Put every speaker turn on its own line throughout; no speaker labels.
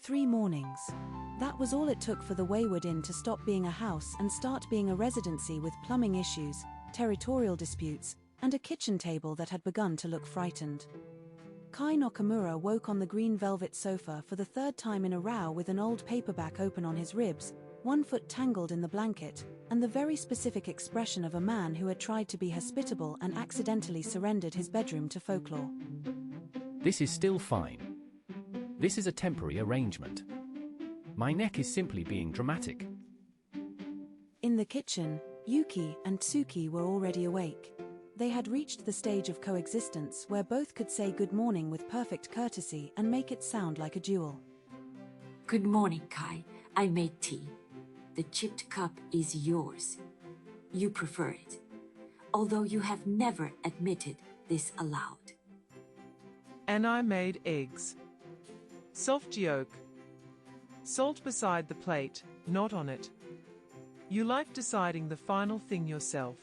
3 mornings. That was all it took for the Wayward Inn to stop being a house and start being a residency with plumbing issues, territorial disputes, and a kitchen table that had begun to look frightened. Kai Nakamura woke on the green velvet sofa for the 3rd time in a row with an old paperback open on his ribs, 1 foot tangled in the blanket, and the very specific expression of a man who had tried to be hospitable and accidentally surrendered his bedroom to folklore.
This is still fine. This is a temporary arrangement. My neck is simply being dramatic.
In the kitchen, Yuki and Tsuki were already awake. They had reached the stage of coexistence where both could say good morning with perfect courtesy and make it sound like a duel.
Good morning, Kai. I made tea. The chipped cup is yours. You prefer it, although you have never admitted this aloud.
And I made eggs. Soft yolk. Salt beside the plate, not on it. You like deciding the final thing yourself.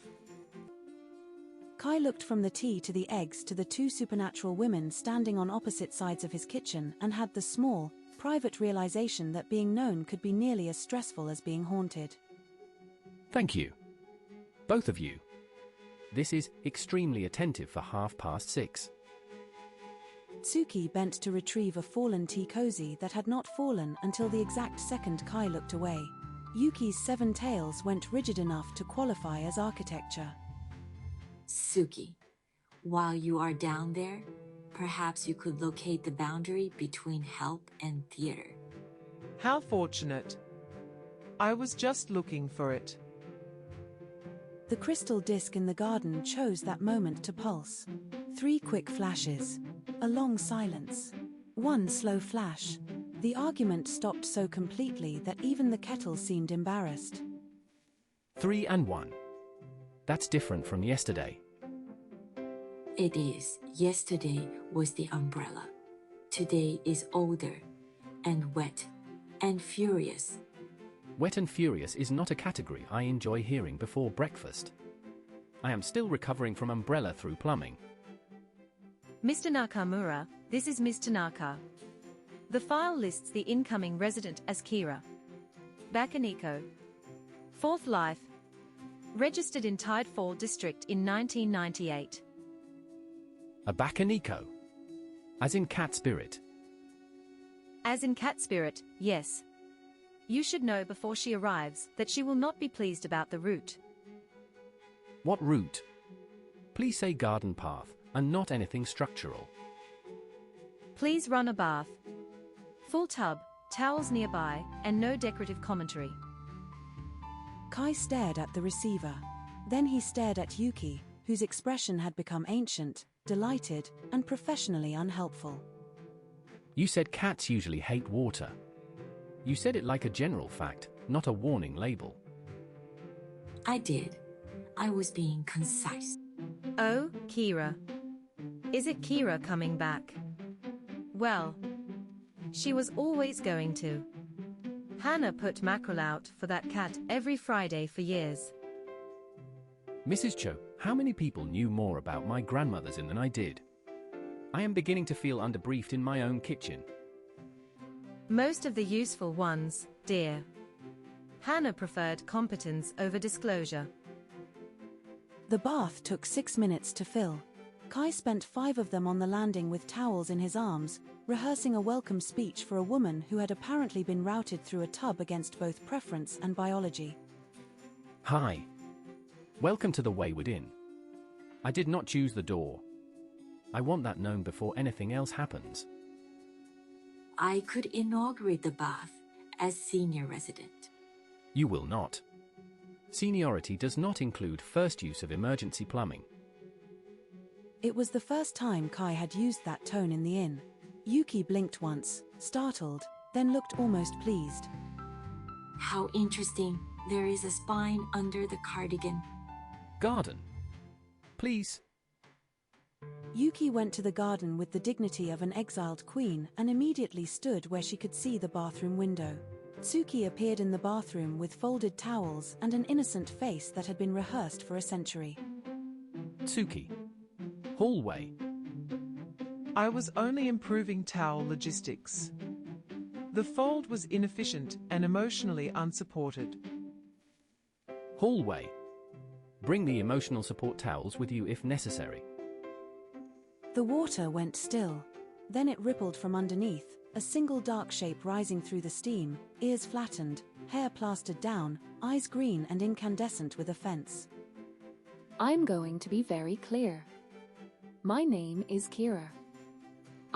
Kai looked from the tea to the eggs to the 2 supernatural women standing on opposite sides of his kitchen and had the small, private realization that being known could be nearly as stressful as being haunted.
Thank you. Both of you. This is extremely attentive for 6:30.
Tsuki bent to retrieve a fallen tea cozy that had not fallen until the exact second Kai looked away. Yuki's 7 tails went rigid enough to qualify as architecture.
Tsuki, while you are down there, perhaps you could locate the boundary between help and theater.
How fortunate. I was just looking for it.
The crystal disc in the garden chose that moment to pulse. 3 quick flashes. A long silence. 1 slow flash. The argument stopped so completely that even the kettle seemed embarrassed.
3 and 1. That's different from yesterday.
It is. Yesterday was the umbrella. Today is older and wet and furious.
Wet and furious is not a category I enjoy hearing before breakfast. I am still recovering from umbrella through plumbing.
Mr. Nakamura, this is Ms. Tanaka. The file lists the incoming resident as Kira. Bakeneko. 4th life. Registered in Tidefall district in 1998.
A bakeneko. As in cat spirit.
As in cat spirit, yes. You should know before she arrives that she will not be pleased about the route.
What route? Please say garden path, and not anything structural.
Please run a bath. Full tub, towels nearby, and no decorative commentary.
Kai stared at the receiver. Then he stared at Yuki, whose expression had become ancient, delighted, and professionally unhelpful.
You said cats usually hate water. You said it like a general fact, not a warning label.
I did. I was being concise.
Oh, Kira. Is it Kira coming back? Well, she was always going to. Hannah put mackerel out for that cat every Friday for years.
Mrs. Cho, how many people knew more about my grandmothers than I did? I am beginning to feel underbriefed in my own kitchen.
Most of the useful ones, dear. Hannah preferred competence over disclosure.
The bath took 6 minutes to fill. Kai spent 5 of them on the landing with towels in his arms, rehearsing a welcome speech for a woman who had apparently been routed through a tub against both preference and biology.
Hi. Welcome to the Wayward Inn. I did not choose the door. I want that known before anything else happens.
I could inaugurate the bath as senior resident.
You will not. Seniority does not include first use of emergency plumbing.
It was the first time Kai had used that tone in the inn. Yuki blinked once, startled, then looked almost pleased.
How interesting. There is a spine under the cardigan.
Garden. Please.
Yuki went to the garden with the dignity of an exiled queen and immediately stood where she could see the bathroom window. Tsuki appeared in the bathroom with folded towels and an innocent face that had been rehearsed for a century.
Tsuki. Hallway.
I was only improving towel logistics. The fold was inefficient and emotionally unsupported.
Hallway. Bring the emotional support towels with you if necessary.
The water went still. Then it rippled from underneath, a single dark shape rising through the steam, ears flattened, hair plastered down, eyes green and incandescent with offense.
I'm going to be very clear. My name is Kira.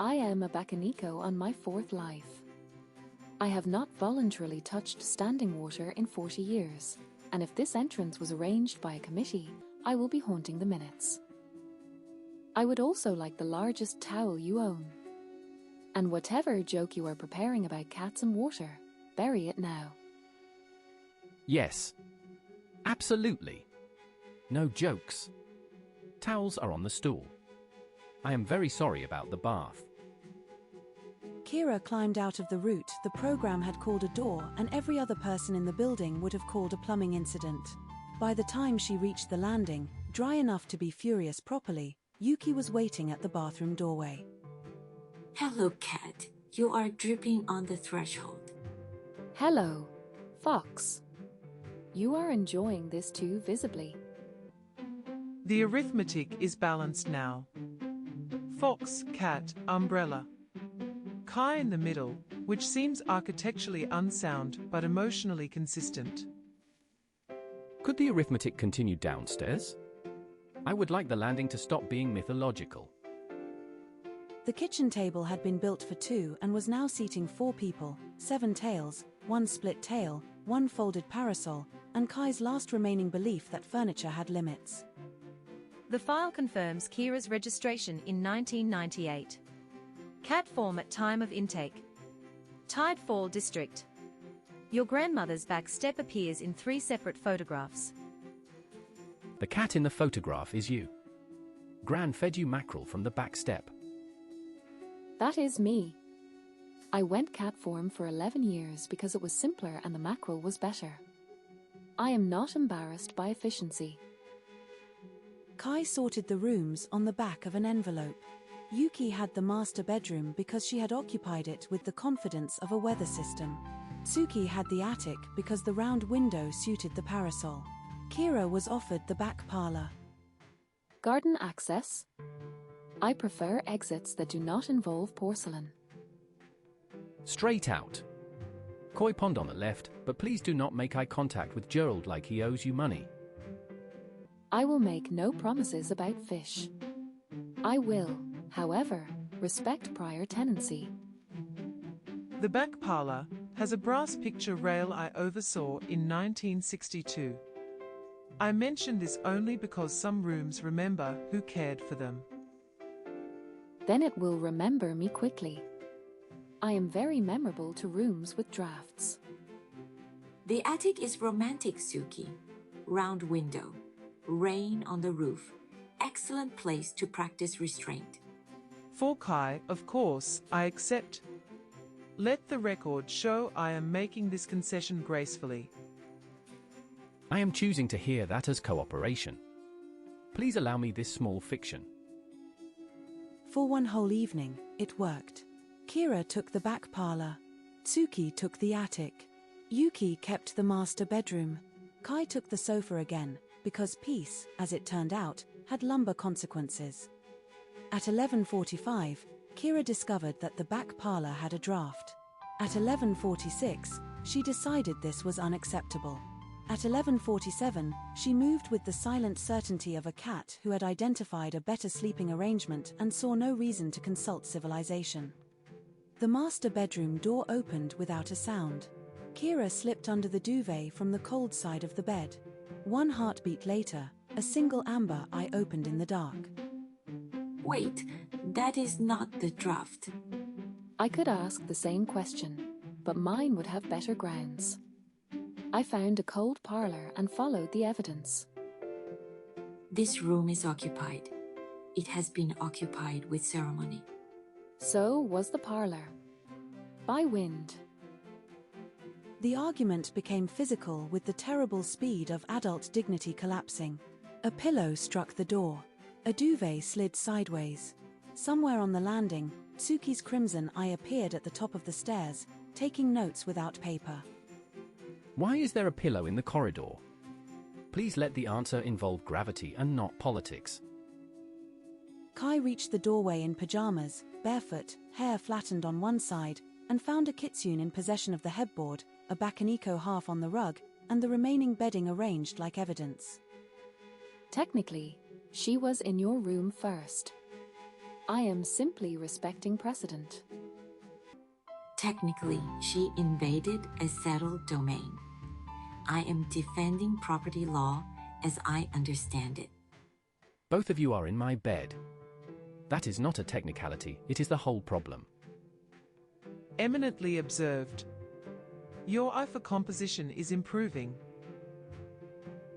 I am a bakeneko on my 4th life. I have not voluntarily touched standing water in 40 years, and if this entrance was arranged by a committee, I will be haunting the minutes. I would also like the largest towel you own. And whatever joke you are preparing about cats and water, bury it now.
Yes. Absolutely. No jokes. Towels are on the stool. I am very sorry about the bath.
Kira climbed out of the route the program had called a door, and every other person in the building would have called a plumbing incident. By the time she reached the landing, dry enough to be furious properly, Yuki was waiting at the bathroom doorway.
Hello, cat. You are dripping on the threshold.
Hello, Fox. You are enjoying this too visibly.
The arithmetic is balanced now. Fox, cat, umbrella. Kai in the middle, which seems architecturally unsound but emotionally consistent.
Could the arithmetic continue downstairs? I would like the landing to stop being mythological.
The kitchen table had been built for 2 and was now seating 4 people, 7 tails, 1 split tail, 1 folded parasol, and Kai's last remaining belief that furniture had limits.
The file confirms Kira's registration in 1998. Cat form at time of intake. Tidefall district. Your grandmother's back step appears in 3 separate photographs.
The cat in the photograph is you. Gran fed you mackerel from the back step.
That is me. I went cat form for 11 years because it was simpler and the mackerel was better. I am not embarrassed by efficiency.
Kai sorted the rooms on the back of an envelope. Yuki had the master bedroom because she had occupied it with the confidence of a weather system. Tsuki had the attic because the round window suited the parasol. Kira was offered the back parlor.
Garden access. I prefer exits that do not involve porcelain.
Straight out. Koi pond on the left, but please do not make eye contact with Gerald like he owes you money.
I will make no promises about fish. I will, however, respect prior tenancy.
The back parlor has a brass picture rail I oversaw in 1962. I mention this only because some rooms remember who cared for them.
Then it will remember me quickly. I am very memorable to rooms with drafts.
The attic is romantic, Tsuki. Round window. Rain on the roof. Excellent place to practice restraint.
For Kai, of course, I accept. Let the record show I am making this concession gracefully.
I am choosing to hear that as cooperation. Please allow me this small fiction.
For one whole evening, it worked. Kira took the back parlor. Tsuki took the attic. Yuki kept the master bedroom. Kai took the sofa again, because peace, as it turned out, had lumbar consequences. At 11:45, Kira discovered that the back parlor had a draft. At 11:46, she decided this was unacceptable. At 11:47, she moved with the silent certainty of a cat who had identified a better sleeping arrangement and saw no reason to consult civilization. The master bedroom door opened without a sound. Kira slipped under the duvet from the cold side of the bed. 1 heartbeat later, a single amber eye opened in the dark.
Wait, that is not the draft.
I could ask the same question, but mine would have better grounds. I found a cold parlor and followed the evidence.
This room is occupied. It has been occupied with ceremony.
So was the parlor. By wind.
The argument became physical with the terrible speed of adult dignity collapsing. A pillow struck the door. A duvet slid sideways. Somewhere on the landing, Tsuki's crimson eye appeared at the top of the stairs, taking notes without paper.
Why is there a pillow in the corridor? Please let the answer involve gravity and not politics.
Kai reached the doorway in pajamas, barefoot, hair flattened on one side, and found a kitsune in possession of the headboard, a bakeneko half on the rug, and the remaining bedding arranged like evidence.
Technically, she was in your room first. I am simply respecting precedent.
Technically, she invaded a settled domain. I am defending property law as I understand it.
Both of you are in my bed. That is not a technicality, it is the whole problem.
Eminently observed. Your eye for composition is improving.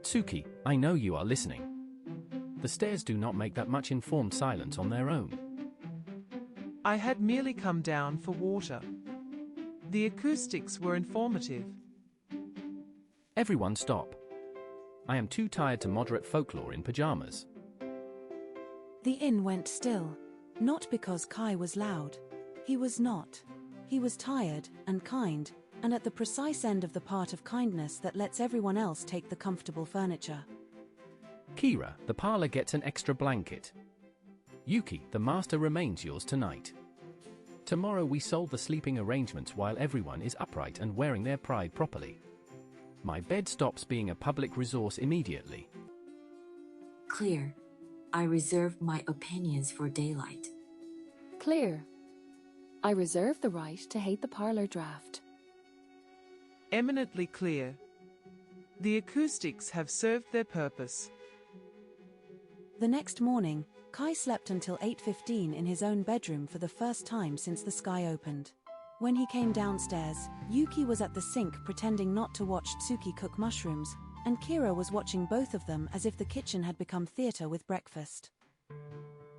Tsuki, I know you are listening. The stairs do not make that much informed silence on their own.
I had merely come down for water. The acoustics were informative.
Everyone stop. I am too tired to moderate folklore in pajamas.
The inn went still. Not because Kai was loud. He was not. He was tired and kind, and at the precise end of the part of kindness that lets everyone else take the comfortable furniture.
Kira, the parlor gets an extra blanket. Yuki, the master remains yours tonight. Tomorrow we solve the sleeping arrangements while everyone is upright and wearing their pride properly. My bed stops being a public resource immediately.
Clear. I reserve my opinions for daylight.
Clear. I reserve the right to hate the parlor draft.
Eminently clear. The acoustics have served their purpose.
The next morning, Kai slept until 8:15 in his own bedroom for the first time since the sky opened. When he came downstairs, Yuki was at the sink pretending not to watch Tsuki cook mushrooms, and Kira was watching both of them as if the kitchen had become theatre with breakfast.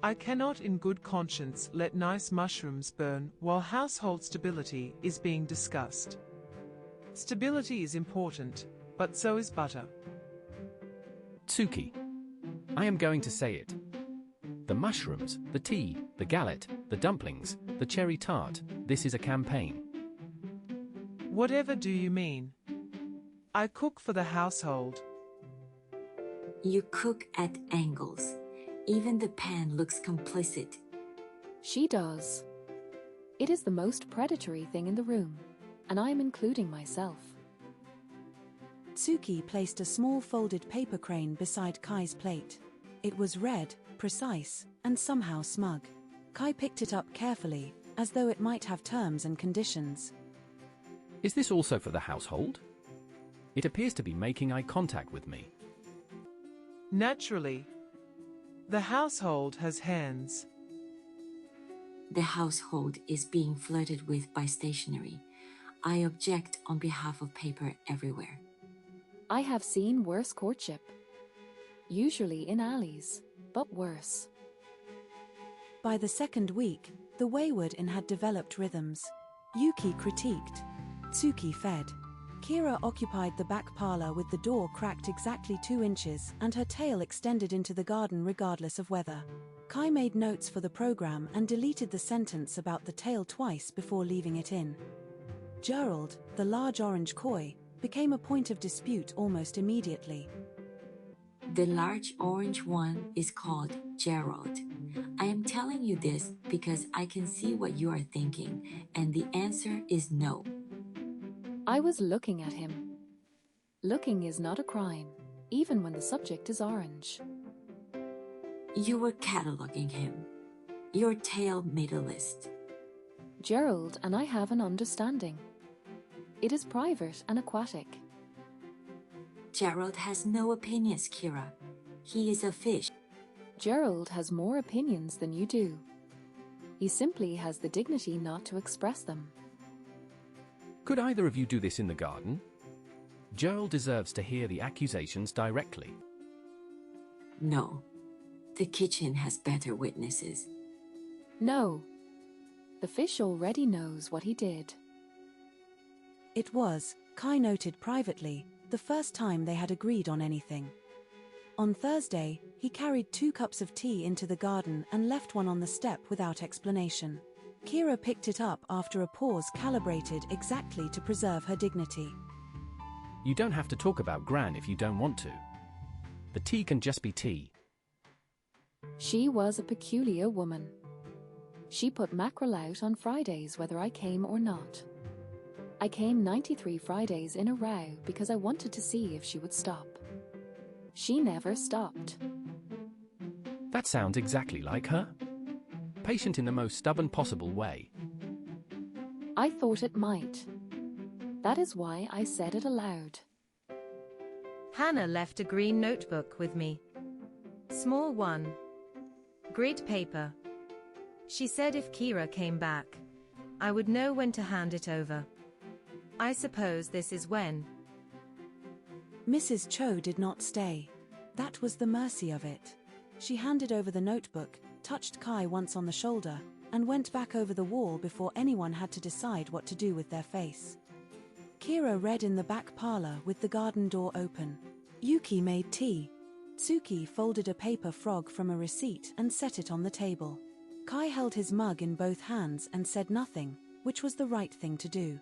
I cannot in good conscience let nice mushrooms burn while household stability is being discussed. Stability is important, but so is butter.
Tsuki, I am going to say it. The mushrooms, the tea, the galette, the dumplings, the cherry tart, this is a campaign.
Whatever do you mean? I cook for the household.
You cook at angles. Even the pan looks complicit.
She does. It is the most predatory thing in the room, and I am including myself.
Tsuki placed a small folded paper crane beside Kai's plate. It was red, precise, and somehow smug. Kai picked it up carefully, as though it might have terms and conditions.
Is this also for the household? It appears to be making eye contact with me.
Naturally. The household has hands.
The household is being flirted with by stationery. I object on behalf of paper everywhere.
I have seen worse courtship. Usually in alleys, but worse.
By the second week, the Wayward Inn had developed rhythms. Yuki critiqued. Tsuki fed. Kira occupied the back parlor with the door cracked exactly 2 inches and her tail extended into the garden regardless of weather. Kai made notes for the program and deleted the sentence about the tail twice before leaving it in. Gerald, the large orange koi, became a point of dispute almost immediately.
The large orange one is called Gerald. I am telling you this because I can see what you are thinking, and the answer is no.
I was looking at him. Looking is not a crime, even when the subject is orange.
You were cataloging him. Your tail made a list.
Gerald and I have an understanding. It is private and aquatic.
Gerald has no opinions, Kira. He is a fish.
Gerald has more opinions than you do. He simply has the dignity not to express them.
Could either of you do this in the garden? Gerald deserves to hear the accusations directly.
No. The kitchen has better witnesses.
No. The fish already knows what he did.
It was, Kai noted privately, the first time they had agreed on anything. On Thursday, he carried 2 cups of tea into the garden and left one on the step without explanation. Kira picked it up after a pause calibrated exactly to preserve her dignity.
You don't have to talk about Gran if you don't want to. The tea can just be tea.
She was a peculiar woman. She put mackerel out on Fridays whether I came or not. I came 93 Fridays in a row because I wanted to see if she would stop. She never stopped.
That sounds exactly like her. Patient in the most stubborn possible way.
I thought it might. That is why I said it aloud.
Hannah left a green notebook with me. Small one. Grid paper. She said if Kira came back, I would know when to hand it over. I suppose this is when.
Mrs. Cho did not stay. That was the mercy of it. She handed over the notebook, touched Kai once on the shoulder, and went back over the wall before anyone had to decide what to do with their face. Kira read in the back parlor with the garden door open. Yuki made tea. Tsuki folded a paper frog from a receipt and set it on the table. Kai held his mug in both hands and said nothing, which was the right thing to do.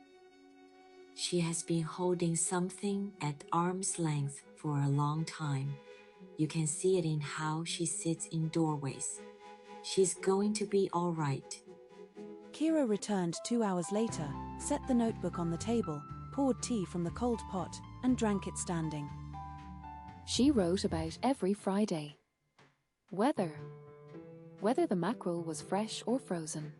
She has been holding something at arm's length for a long time. You can see it in how she sits in doorways. She's going to be all right.
Kira returned 2 hours later, set the notebook on the table, poured tea from the cold pot, and drank it standing.
She wrote about every Friday. Whether the mackerel was fresh or frozen.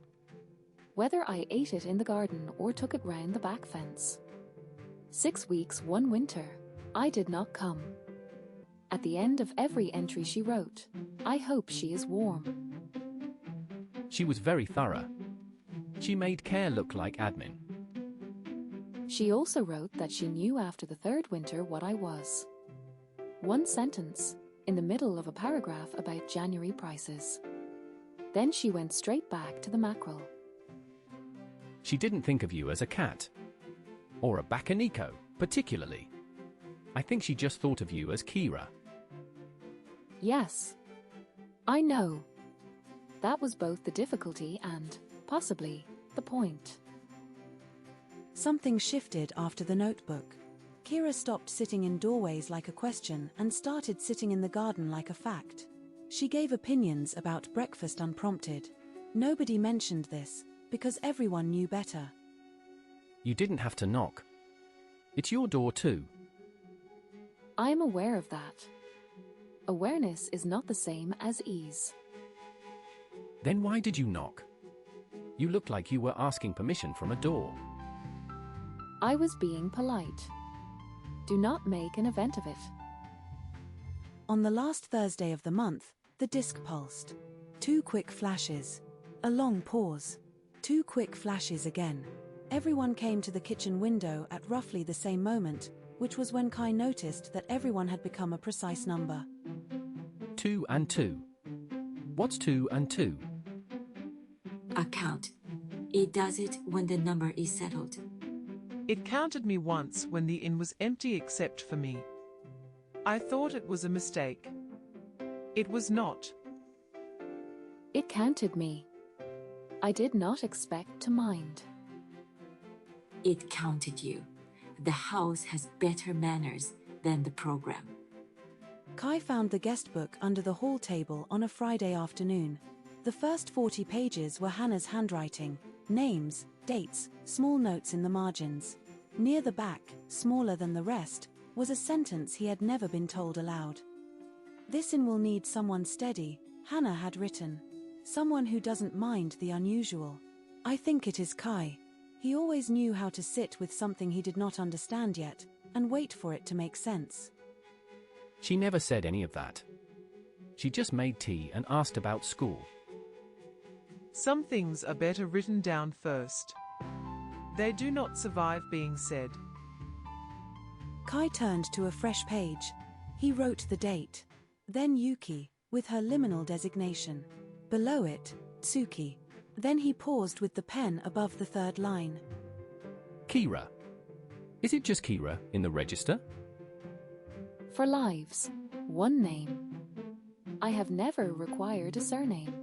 Whether I ate it in the garden or took it round the back fence. 6 weeks one winter, I did not come. At the end of every entry she wrote, I hope she is warm.
She was very thorough. She made care look like admin.
She also wrote that she knew after the third winter what I was. One sentence, in the middle of a paragraph about January prices. Then she went straight back to the mackerel.
She didn't think of you as a cat. Or a bakeneko, particularly. I think she just thought of you as Kira.
Yes. I know. That was both the difficulty and, possibly, the point.
Something shifted after the notebook. Kira stopped sitting in doorways like a question and started sitting in the garden like a fact. She gave opinions about breakfast unprompted. Nobody mentioned this, because everyone knew better.
You didn't have to knock. It's your door too.
I am aware of that. Awareness is not the same as ease.
Then why did you knock? You looked like you were asking permission from a door.
I was being polite. Do not make an event of it.
On the last Thursday of the month, the disc pulsed. 2 quick flashes. A long pause. 2 quick flashes again. Everyone came to the kitchen window at roughly the same moment, which was when Kai noticed that everyone had become a precise number.
2 and 2. What's 2 and 2?
A count. It does it when the number is settled.
It counted me once when the inn was empty except for me. I thought it was a mistake. It was not.
It counted me. I did not expect to mind.
It counted you. The house has better manners than the program.
Kai found the guestbook under the hall table on a Friday afternoon. The first 40 pages were Hannah's handwriting, names, dates, small notes in the margins. Near the back, smaller than the rest, was a sentence he had never been told aloud. "This inn will need someone steady," Hannah had written. "Someone who doesn't mind the unusual." I think it is Kai. He always knew how to sit with something he did not understand yet, and wait for it to make sense.
She never said any of that. She just made tea and asked about school.
Some things are better written down first. They do not survive being said.
Kai turned to a fresh page. He wrote the date. Then Yuki, with her liminal designation. Below it, Tsuki. Then he paused with the pen above the third line.
Kira. Is it just Kira in the register?
For lives, one name. I have never required a surname.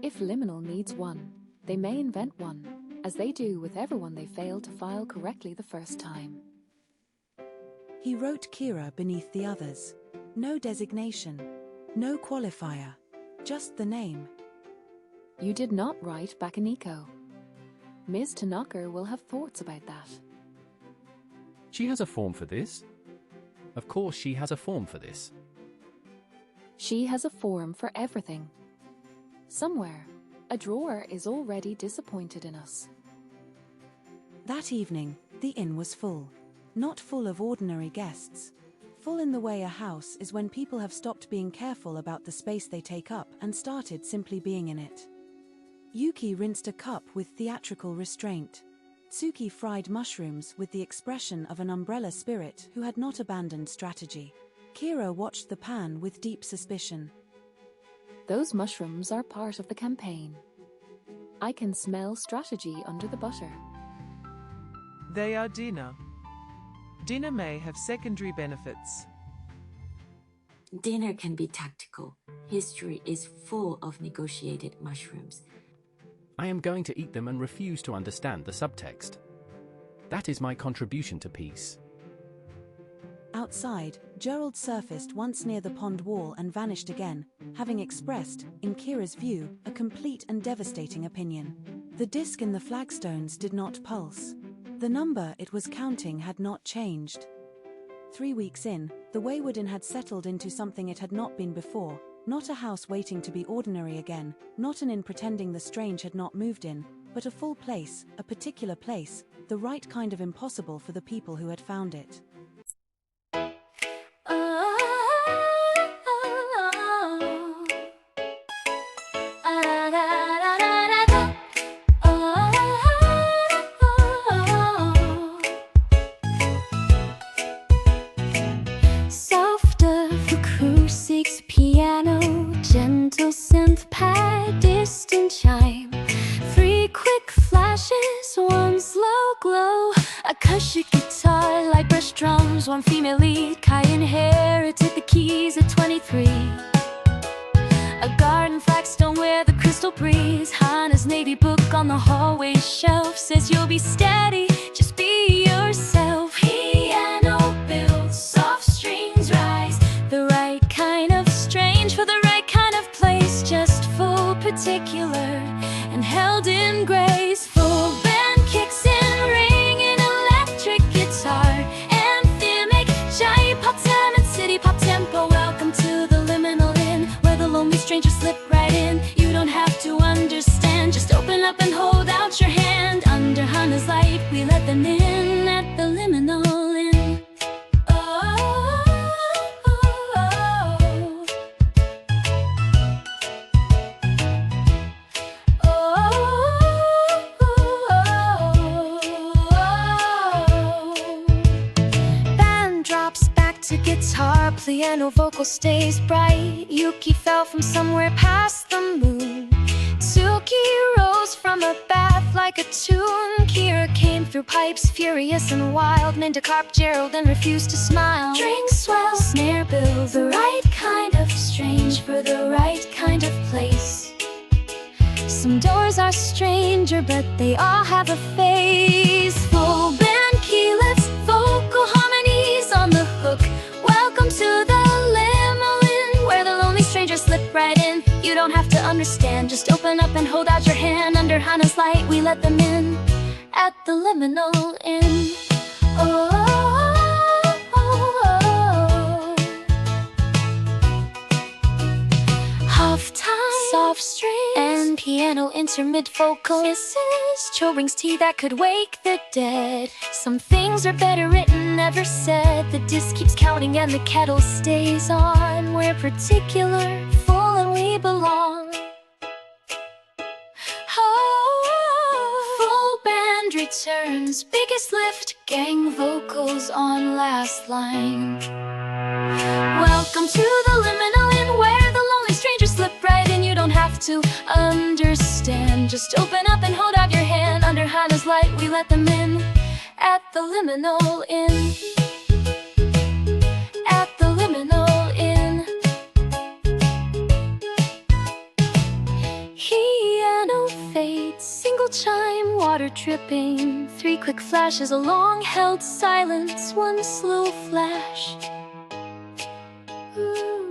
If Liminal needs one, They may invent one, as they do with everyone they failed to file correctly the first time.
He wrote Kira beneath the others. No designation, no qualifier, just the name.
You did not write bakeneko. Ms. Tanaka will have thoughts about that.
She has a form for this? Of course she has a form for this.
She has a form for everything. Somewhere, a drawer is already disappointed in us.
That evening, the inn was full. Not full of ordinary guests. Full in the way a house is when people have stopped being careful about the space they take up and started simply being in it. Yuki rinsed a cup with theatrical restraint. Tsuki fried mushrooms with the expression of an umbrella spirit who had not abandoned strategy. Kira watched the pan with deep suspicion.
Those mushrooms are part of the campaign. I can smell strategy under the butter.
They are dinner. Dinner may have secondary benefits.
Dinner can be tactical. History is full of negotiated mushrooms.
I am going to eat them and refuse to understand the subtext. That is my contribution to peace.
Outside, Gerald surfaced once near the pond wall and vanished again, having expressed, in Kira's view, a complete and devastating opinion. The disc in the flagstones did not pulse. The number it was counting had not changed. 3 weeks in, the Wayward Inn had settled into something it had not been before, not a house waiting to be ordinary again, not an inn pretending the strange had not moved in, but a full place, a particular place, the right kind of impossible for the people who had found it.
Synth pad, distant chime, 3 quick flashes, 1 slow glow, Akashic guitar, light brush drums, 1 female lead. Kai inherited the keys at 23. A garden flagstone where the crystal breeze. Hana's navy book on the hallway shelf says you'll be steady, just be yourself. Piano builds, soft strings rise, the right kind of strange for the right kind of place, just full particular and held in grace. Full band kicks in, ringing electric guitar, anthemic, giant pop time and city pop tempo. Welcome to the Liminal Inn, where the lonely strangers slip right in. You don't have to understand, just open up and hold out your hand. Under Hana's light, we let them in at the Liminal Inn. Guitar, piano, vocal stays bright. Yuki fell from somewhere past the moon. Tsuki rose from a bath like a tune. Kira came through pipes, furious and wild. Named a carp Gerald and refused to smile. Drink swell, snare bill, the right kind of strange for the right kind of place. Some doors are stranger, but they all have a face. Full band key lifts, vocal harmonies on the hook. Welcome to the Liminal Inn, where the lonely strangers slip right in. You don't have to understand, just open up and hold out your hand. Under Hana's light, we let them in at the Liminal Inn. Half time, soft strings, and piano intermid vocal misses. Cho brings tea that could wake the dead. Some things are better written, never said. The disc keeps counting and the kettle stays on. We're particular, full and we belong. Full band returns, biggest lift, gang vocals on last line. Welcome to the Liminal Inn, where the lonely strangers slip right in. You don't have to understand, just open up and hold out your hand. Under Hana's light, we let them in at the Liminal Inn. At the Liminal Inn. Piano fades. sleeping. 3 quick flashes, a long-held silence, 1 slow flash. Ooh.